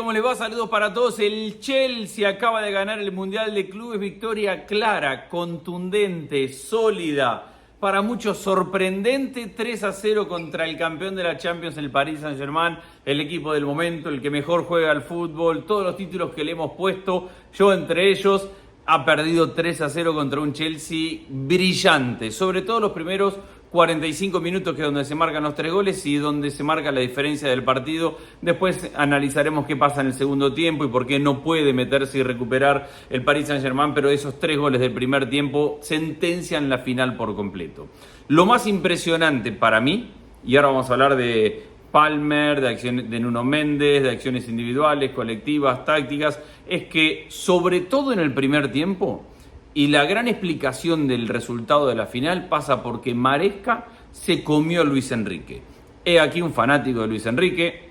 ¿Cómo les va? Saludos para todos. El Chelsea acaba de ganar el Mundial de Clubes. Victoria clara, contundente, sólida, para muchos sorprendente. 3-0 contra el campeón de la Champions, el Paris Saint-Germain, el equipo del momento, el que mejor juega al fútbol. Todos los títulos que le hemos puesto, yo entre ellos, ha perdido 3-0 contra un Chelsea brillante. Sobre todo los primeros 45 minutos, que es donde se marcan los 3 goles y donde se marca la diferencia del partido. Después analizaremos qué pasa en el segundo tiempo y por qué no puede meterse y recuperar el Paris Saint-Germain, pero esos 3 goles del primer tiempo sentencian la final por completo. Lo más impresionante para mí, y ahora vamos a hablar de Palmer, de acciones de Nuno Méndez, de acciones individuales, colectivas, tácticas, es que sobre todo en el primer tiempo, y la gran explicación del resultado de la final pasa porque Maresca se comió a Luis Enrique. He aquí un fanático de Luis Enrique,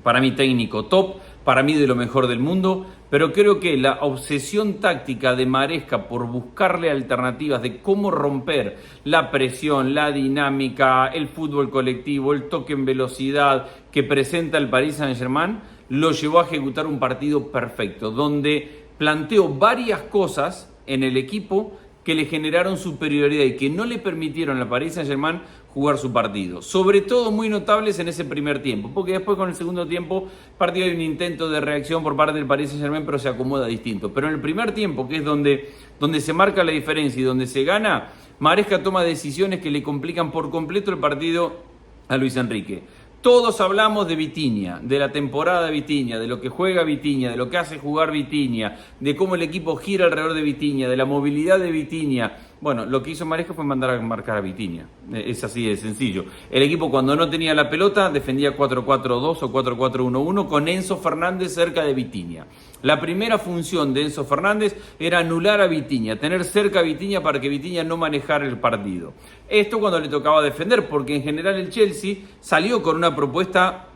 para mí técnico top, para mí de lo mejor del mundo, pero creo que la obsesión táctica de Maresca por buscarle alternativas de cómo romper la presión, la dinámica, el fútbol colectivo, el toque en velocidad que presenta el Paris Saint-Germain, lo llevó a ejecutar un partido perfecto, donde planteó varias cosas en el equipo que le generaron superioridad y que no le permitieron al Paris Saint-Germain jugar su partido. Sobre todo muy notables en ese primer tiempo, porque después con el segundo tiempo partido hay un intento de reacción por parte del Paris Saint-Germain, pero se acomoda distinto. Pero en el primer tiempo, que es donde se marca la diferencia y donde se gana, Maresca toma decisiones que le complican por completo el partido a Luis Enrique. Todos hablamos de Vitinha, de la temporada de Vitinha, de lo que juega Vitinha, de lo que hace jugar Vitinha, de cómo el equipo gira alrededor de Vitinha, de la movilidad de Vitinha. Bueno, lo que hizo Maresca fue mandar a marcar a Vitinha. Es así de sencillo. El equipo, cuando no tenía la pelota, defendía 4-4-2 o 4-4-1-1 con Enzo Fernández cerca de Vitinha. La primera función de Enzo Fernández era anular a Vitinha, tener cerca a Vitinha para que Vitinha no manejara el partido. Esto cuando le tocaba defender, porque en general el Chelsea salió con una propuesta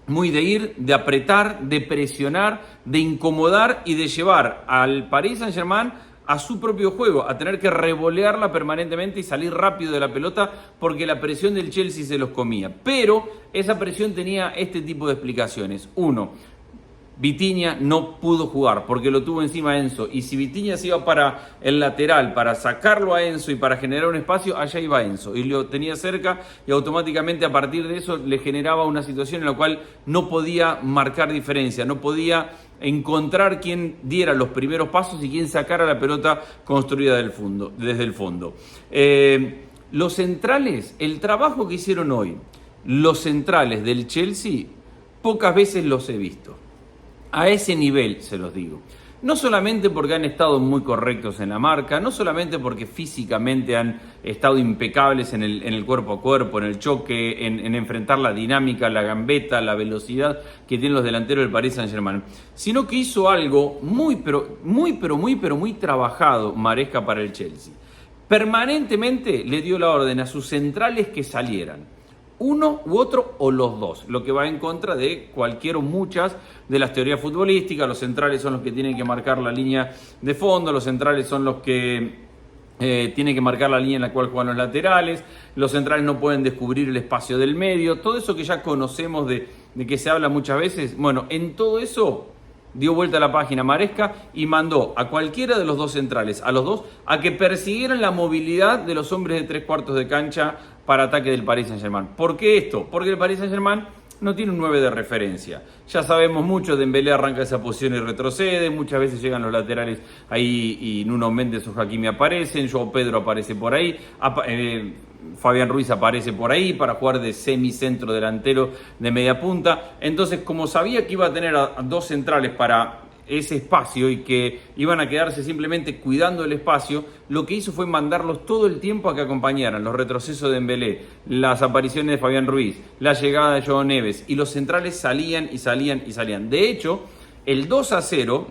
muy de ir, de apretar, de presionar, de incomodar y de llevar al Paris Saint-Germain a su propio juego, a tener que revolearla permanentemente y salir rápido de la pelota porque la presión del Chelsea se los comía. Pero esa presión tenía este tipo de explicaciones. Uno, Vitinha no pudo jugar porque lo tuvo encima Enzo, y si Vitinha se iba para el lateral para sacarlo a Enzo y para generar un espacio, allá iba Enzo y lo tenía cerca, y automáticamente a partir de eso le generaba una situación en la cual no podía marcar diferencia, no podía encontrar quién diera los primeros pasos y quién sacara la pelota construida desde el fondo. Los centrales, el trabajo que hicieron hoy los centrales del Chelsea, pocas veces los he visto. A ese nivel, se los digo. No solamente porque han estado muy correctos en la marca, no solamente porque físicamente han estado impecables en el cuerpo a cuerpo, en el choque, en enfrentar la dinámica, la gambeta, la velocidad que tienen los delanteros del Paris Saint-Germain, sino que hizo algo muy trabajado Maresca para el Chelsea. Permanentemente le dio la orden a sus centrales que salieran. Uno u otro o los dos, lo que va en contra de cualquier o muchas de las teorías futbolísticas. Los centrales son los que tienen que marcar la línea de fondo, los centrales son los que tienen que marcar la línea en la cual juegan los laterales, los centrales no pueden descubrir el espacio del medio, todo eso que ya conocemos de que se habla muchas veces. Bueno, en todo eso dio vuelta a la página Maresca y mandó a cualquiera de los dos centrales, a los dos, a que persiguieran la movilidad de los hombres de 3/4 de cancha para ataque del Paris Saint-Germain. ¿Por qué esto? Porque el Paris Saint-Germain no tiene un 9 de referencia. Ya sabemos mucho, Dembélé arranca esa posición y retrocede, muchas veces llegan los laterales ahí y Nuno Méndez o Hakimi aparecen, João Pedro aparece por ahí, Fabián Ruiz aparece por ahí para jugar de semicentro delantero de media punta. Entonces, como sabía que iba a tener a dos centrales para ese espacio y que iban a quedarse simplemente cuidando el espacio, lo que hizo fue mandarlos todo el tiempo a que acompañaran los retrocesos de Dembélé, las apariciones de Fabián Ruiz, la llegada de João Neves, y los centrales salían y salían y salían. De hecho, el 2-0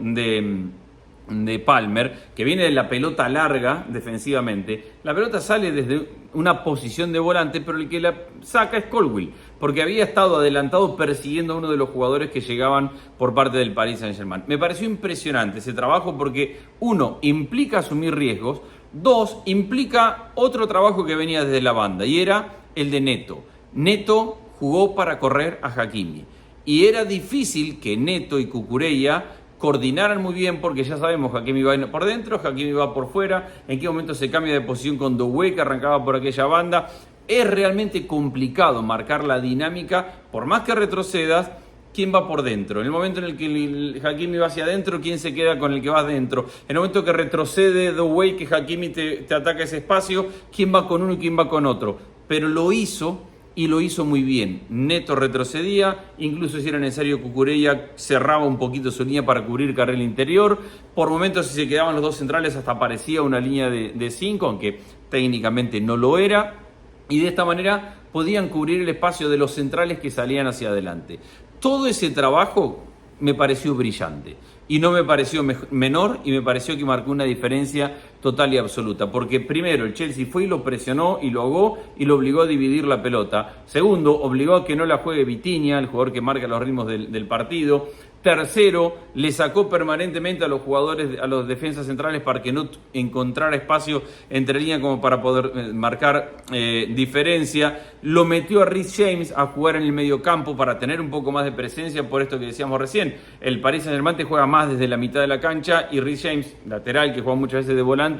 de Palmer, que viene de la pelota larga defensivamente, la pelota sale desde una posición de volante, pero el que la saca es Colwill, porque había estado adelantado persiguiendo a uno de los jugadores que llegaban por parte del Paris Saint-Germain. Me pareció impresionante ese trabajo porque, uno, implica asumir riesgos, dos, implica otro trabajo que venía desde la banda, y era el de Neto. Neto jugó para correr a Hakimi. Y era difícil que Neto y Cucurella coordinaran muy bien, porque ya sabemos, Hakimi va por dentro, Hakimi va por fuera, en qué momento se cambia de posición con Doué, que arrancaba por aquella banda. Es realmente complicado marcar la dinámica, por más que retrocedas, quién va por dentro. En el momento en el que Hakimi va hacia adentro, quién se queda con el que va adentro. En el momento que retrocede Doué, que Hakimi te ataca ese espacio, quién va con uno y quién va con otro. Pero lo hizo, y lo hizo muy bien. Neto retrocedía, incluso si era necesario Cucurella cerraba un poquito su línea para cubrir carril interior. Por momentos, si se quedaban los dos centrales, hasta parecía una línea de 5, aunque técnicamente no lo era. Y de esta manera podían cubrir el espacio de los centrales que salían hacia adelante. Todo ese trabajo me pareció brillante y no me pareció menor, y me pareció que marcó una diferencia total y absoluta, porque primero el Chelsea fue y lo presionó y lo ahogó y lo obligó a dividir la pelota. Segundo, obligó a que no la juegue Vitinha, el jugador que marca los ritmos del partido. Tercero, le sacó permanentemente a los jugadores, a los defensas centrales, para que no encontrara espacio entre líneas como para poder marcar diferencia. Lo metió a Reece James a jugar en el mediocampo para tener un poco más de presencia, por esto que decíamos recién. El Paris Saint-Germain te juega más desde la mitad de la cancha, y Reece James, lateral, que juega muchas veces de volante,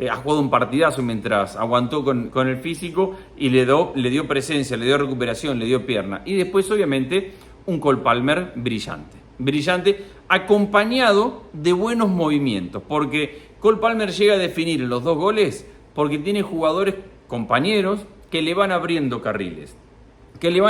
ha jugado un partidazo mientras aguantó con el físico y le dio presencia, le dio recuperación, le dio pierna. Y después, obviamente, un Cole Palmer brillante, acompañado de buenos movimientos, porque Cole Palmer llega a definir en los 2 goles porque tiene jugadores, compañeros, que le van abriendo carriles, que le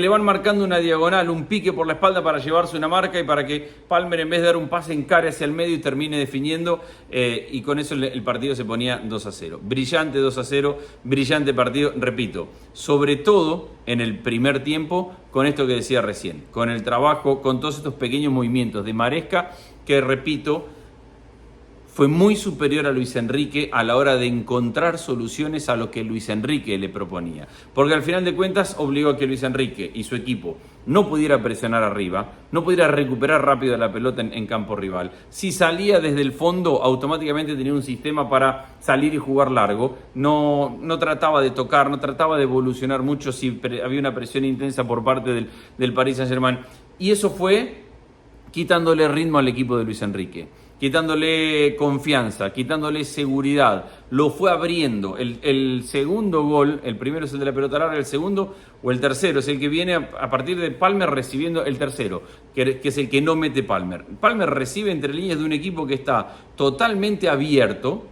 van marcando una diagonal, un pique por la espalda para llevarse una marca, y para que Palmer, en vez de dar un pase, encare hacia el medio y termine definiendo, y con eso el partido se ponía 2-0. Brillante 2-0, brillante partido, repito, sobre todo en el primer tiempo, con esto que decía recién, con el trabajo, con todos estos pequeños movimientos de Maresca, que repito, fue muy superior a Luis Enrique a la hora de encontrar soluciones a lo que Luis Enrique le proponía. Porque al final de cuentas obligó a que Luis Enrique y su equipo no pudiera presionar arriba, no pudiera recuperar rápido la pelota en campo rival. Si salía desde el fondo, automáticamente tenía un sistema para salir y jugar largo. No trataba de tocar, no trataba de evolucionar mucho si había una presión intensa por parte del Paris Saint-Germain. Y eso fue quitándole ritmo al equipo de Luis Enrique, quitándole confianza, quitándole seguridad. Lo fue abriendo. El segundo gol, el primero es el de la pelota larga, el segundo o el tercero es el que viene a partir de Palmer recibiendo el tercero, que es el que no mete Palmer. Palmer recibe entre líneas de un equipo que está totalmente abierto,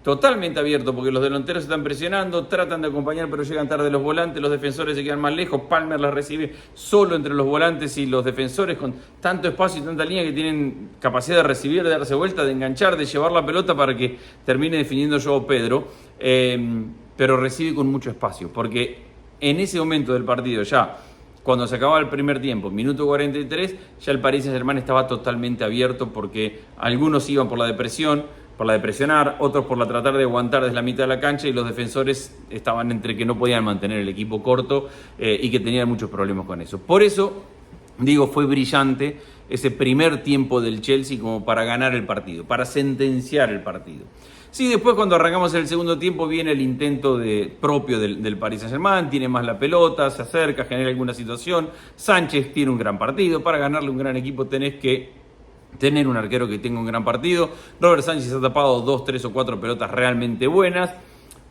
porque los delanteros están presionando, tratan de acompañar pero llegan tarde los volantes, los defensores se quedan más lejos, Palmer la recibe solo entre los volantes y los defensores, con tanto espacio y tanta línea que tienen capacidad de recibir, de darse vuelta, de enganchar, de llevar la pelota para que termine definiendo Joao Pedro, pero recibe con mucho espacio, porque en ese momento del partido, ya cuando se acababa el primer tiempo, minuto 43, ya el Paris Saint-Germain estaba totalmente abierto, porque algunos iban por la de presionar, otros por la tratar de aguantar desde la mitad de la cancha, y los defensores estaban entre que no podían mantener el equipo corto y que tenían muchos problemas con eso. Por eso, digo, fue brillante ese primer tiempo del Chelsea como para ganar el partido, para sentenciar el partido. Sí, después cuando arrancamos el segundo tiempo viene el intento propio del Paris Saint-Germain, tiene más la pelota, se acerca, genera alguna situación. Sánchez tiene un gran partido. Para ganarle un gran equipo tenés que tener un arquero que tenga un gran partido. Robert Sánchez ha tapado 2, 3 o 4 pelotas realmente buenas.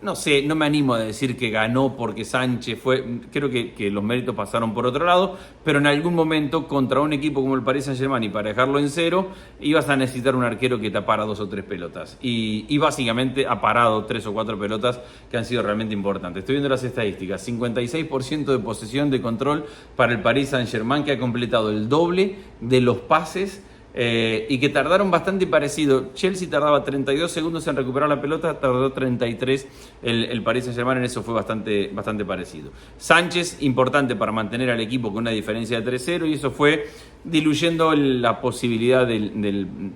No sé, no me animo a decir que ganó porque Sánchez fue... Creo que los méritos pasaron por otro lado, pero en algún momento contra un equipo como el Paris Saint-Germain, y para dejarlo en 0, ibas a necesitar un arquero que tapara 2 o 3 pelotas. Y básicamente ha parado 3 o 4 pelotas que han sido realmente importantes. Estoy viendo las estadísticas. 56% de posesión de control para el Paris Saint-Germain, que ha completado el doble de los pases, y que tardaron bastante parecido. Chelsea tardaba 32 segundos en recuperar la pelota, tardó 33 el Paris Saint-Germain, en eso fue bastante parecido. Sánchez, importante para mantener al equipo con una diferencia de 3-0, y eso fue diluyendo la posibilidad del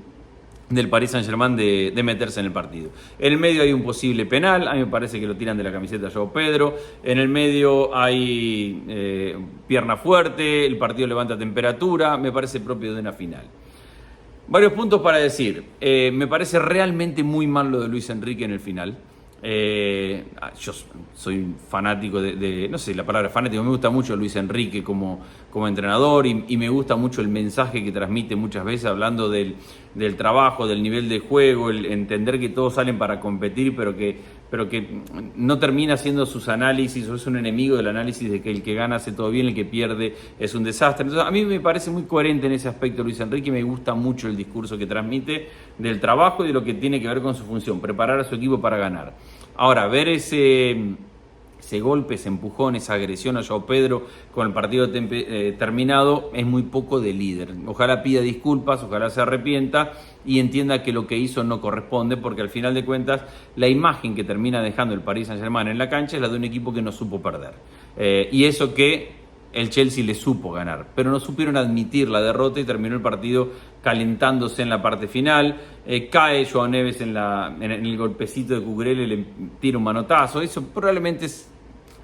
Paris Saint-Germain de meterse en el partido. En el medio hay un posible penal, a mí me parece que lo tiran de la camiseta Joao Pedro. En el medio hay pierna fuerte, el partido levanta temperatura, me parece propio de una final. Varios puntos para decir. Me parece realmente muy mal lo de Luis Enrique en el final. Yo soy fanático no sé la palabra fanático, me gusta mucho Luis Enrique como entrenador y me gusta mucho el mensaje que transmite muchas veces hablando del trabajo, del nivel de juego, el entender que todos salen para competir, pero que no termina haciendo sus análisis o es un enemigo del análisis de que el que gana hace todo bien, el que pierde es un desastre. Entonces, a mí me parece muy coherente en ese aspecto Luis Enrique, me gusta mucho el discurso que transmite del trabajo y de lo que tiene que ver con su función, preparar a su equipo para ganar. Ahora, ver ese golpe, ese empujón, esa agresión a João Pedro con el partido terminado es muy poco de líder. Ojalá pida disculpas, ojalá se arrepienta y entienda que lo que hizo no corresponde, porque al final de cuentas la imagen que termina dejando el Paris Saint-Germain en la cancha es la de un equipo que no supo perder. Y eso que el Chelsea le supo ganar, pero no supieron admitir la derrota y terminó el partido calentándose en la parte final. Cae Joao Neves en el golpecito de Cucurella, le tira un manotazo. Eso probablemente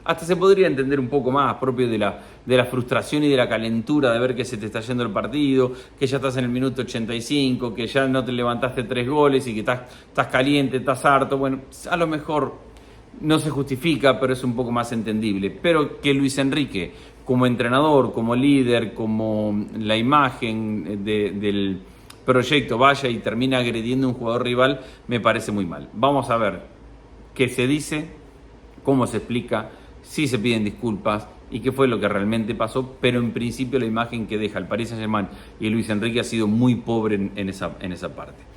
hasta se podría entender un poco más, propio de la frustración y de la calentura de ver que se te está yendo el partido, que ya estás en el minuto 85, que ya no te levantaste 3 goles y que estás caliente, estás harto. Bueno, a lo mejor no se justifica, pero es un poco más entendible. Pero que Luis Enrique, como entrenador, como líder, como la imagen del proyecto, vaya y termine agrediendo a un jugador rival, me parece muy mal. Vamos a ver qué se dice, cómo se explica, si se piden disculpas y qué fue lo que realmente pasó, pero en principio la imagen que deja el Paris Saint-Germain y Luis Enrique ha sido muy pobre en esa parte.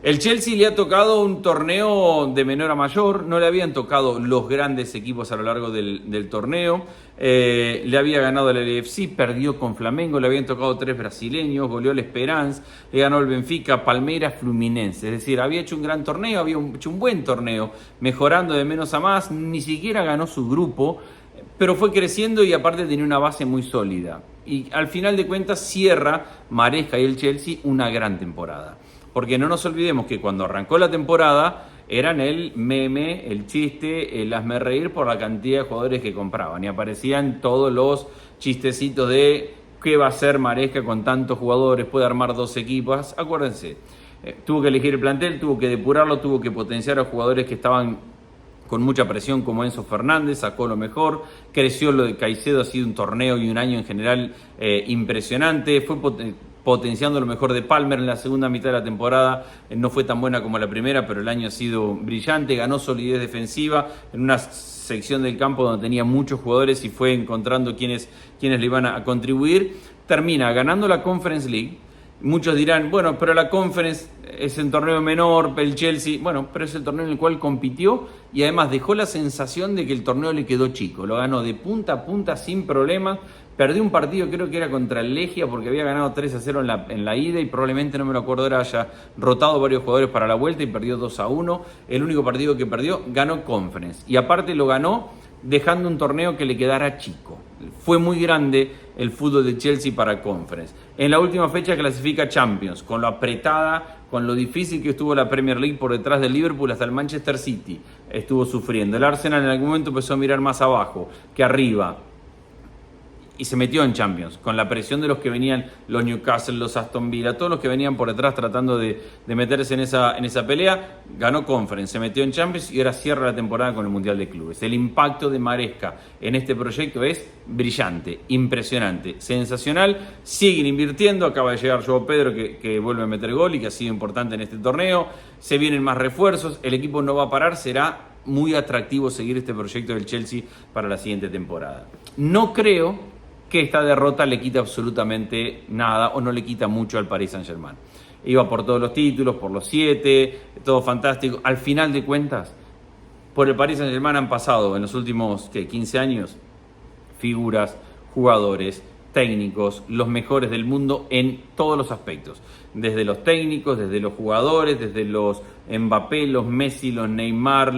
El Chelsea le ha tocado un torneo de menor a mayor, no le habían tocado los grandes equipos a lo largo del torneo, le había ganado el LFC, perdió con Flamengo, le habían tocado 3 brasileños, goleó el Esperance, le ganó el Benfica, Palmeiras, Fluminense, es decir, había hecho un gran torneo, había hecho un buen torneo, mejorando de menos a más, ni siquiera ganó su grupo, pero fue creciendo y aparte tenía una base muy sólida. Y al final de cuentas cierra Maresca y el Chelsea una gran temporada. Porque no nos olvidemos que cuando arrancó la temporada eran el meme, el chiste, el hazme reír por la cantidad de jugadores que compraban. Y aparecían todos los chistecitos de qué va a hacer Maresca con tantos jugadores, puede armar 2 equipos. Acuérdense, tuvo que elegir el plantel, tuvo que depurarlo, tuvo que potenciar a jugadores que estaban con mucha presión como Enzo Fernández, sacó lo mejor, creció lo de Caicedo, ha sido un torneo y un año en general impresionante, fue potenciando lo mejor de Palmer en la segunda mitad de la temporada, no fue tan buena como la primera, pero el año ha sido brillante, ganó solidez defensiva en una sección del campo donde tenía muchos jugadores y fue encontrando quienes le iban a contribuir, termina ganando la Conference League. Muchos dirán, bueno, pero la Conference es un torneo menor, el Chelsea, bueno, pero es el torneo en el cual compitió y además dejó la sensación de que el torneo le quedó chico, lo ganó de punta a punta sin problemas, perdió un partido creo que era contra el Legia porque había ganado 3-0 en la ida y probablemente, no me lo acuerdo ahora, haya rotado varios jugadores para la vuelta y perdió 2-1, el único partido que perdió, ganó Conference y aparte lo ganó dejando un torneo que le quedara chico. Fue muy grande el fútbol de Chelsea para Conference. En la última fecha clasifica Champions, con lo apretada, con lo difícil que estuvo la Premier League por detrás del Liverpool, hasta el Manchester City estuvo sufriendo. El Arsenal en algún momento empezó a mirar más abajo que arriba y se metió en Champions, con la presión de los que venían, los Newcastle, los Aston Villa, todos los que venían por detrás tratando de meterse en esa pelea, ganó Conference, se metió en Champions y ahora cierra la temporada con el Mundial de Clubes. El impacto de Maresca en este proyecto es brillante, impresionante, sensacional, siguen invirtiendo, acaba de llegar João Pedro que vuelve a meter gol y que ha sido importante en este torneo, se vienen más refuerzos, el equipo no va a parar, será muy atractivo seguir este proyecto del Chelsea para la siguiente temporada. No creo que esta derrota le quita absolutamente nada o no le quita mucho al Paris Saint-Germain. Iba por todos los títulos, por los 7, todo fantástico. Al final de cuentas, por el Paris Saint-Germain han pasado en los últimos 15 años figuras, jugadores, técnicos, los mejores del mundo en todos los aspectos. Desde los técnicos, desde los jugadores, desde los Mbappé, los Messi, los Neymar,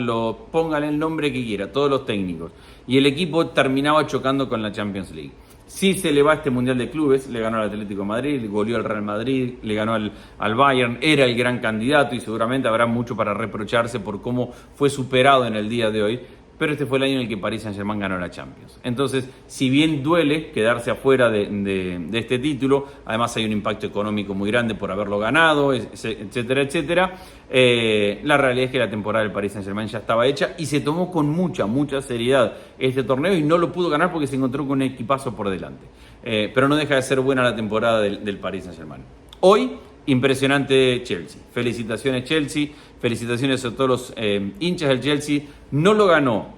póngale el nombre que quiera, todos los técnicos. Y el equipo terminaba chocando con la Champions League. Si se le va este Mundial de Clubes, le ganó al Atlético de Madrid, le goleó al Real Madrid, le ganó al Bayern, era el gran candidato y seguramente habrá mucho para reprocharse por cómo fue superado en el día de hoy. pero este fue el año en el que Paris Saint-Germain ganó la Champions. Entonces, si bien duele quedarse afuera de este título, además hay un impacto económico muy grande por haberlo ganado, etcétera, etcétera, la realidad es que la temporada del Paris Saint-Germain ya estaba hecha y se tomó con mucha seriedad este torneo y no lo pudo ganar porque se encontró con un equipazo por delante. Pero no deja de ser buena la temporada del Paris Saint-Germain. Hoy, impresionante Chelsea. Felicitaciones Chelsea, felicitaciones a todos los hinchas del Chelsea. No lo ganó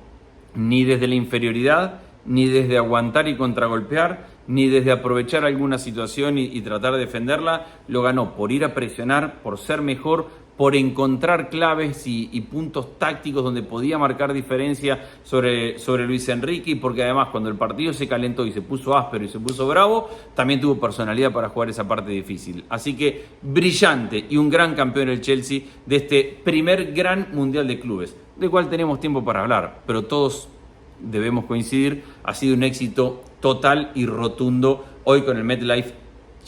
ni desde la inferioridad, ni desde aguantar y contragolpear, ni desde aprovechar alguna situación y tratar de defenderla. Lo ganó por ir a presionar, por ser mejor, por encontrar claves y puntos tácticos donde podía marcar diferencia sobre Luis Enrique, y porque además cuando el partido se calentó y se puso áspero y se puso bravo, también tuvo personalidad para jugar esa parte difícil. Así que brillante y un gran campeón el Chelsea de este primer gran mundial de clubes, del cual tenemos tiempo para hablar, pero todos debemos coincidir, ha sido un éxito total y rotundo hoy con el MetLife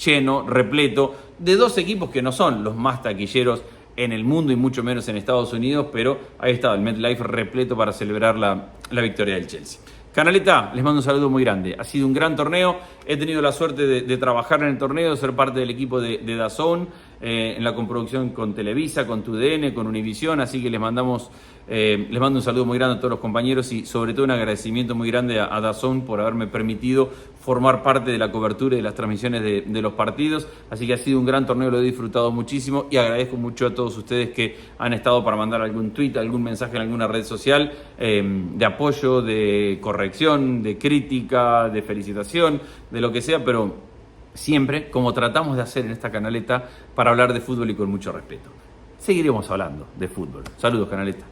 lleno, repleto, de dos equipos que no son los más taquilleros en el mundo y mucho menos en Estados Unidos, pero ahí está el MetLife repleto para celebrar la victoria del Chelsea. Canaleta, les mando un saludo muy grande. Ha sido un gran torneo. He tenido la suerte de trabajar en el torneo, de ser parte del equipo de DAZN, en la comproducción con Televisa, con TUDN, con Univisión. Así que les mando un saludo muy grande a todos los compañeros y sobre todo un agradecimiento muy grande a DAZN por haberme permitido formar parte de la cobertura y de las transmisiones de los partidos. Así que ha sido un gran torneo, lo he disfrutado muchísimo y agradezco mucho a todos ustedes que han estado para mandar algún tweet, algún mensaje en alguna red social de apoyo, de corrección, de crítica, de felicitación, de lo que sea, pero siempre, como tratamos de hacer en esta canaleta, para hablar de fútbol y con mucho respeto. Seguiremos hablando de fútbol. Saludos, canaleta.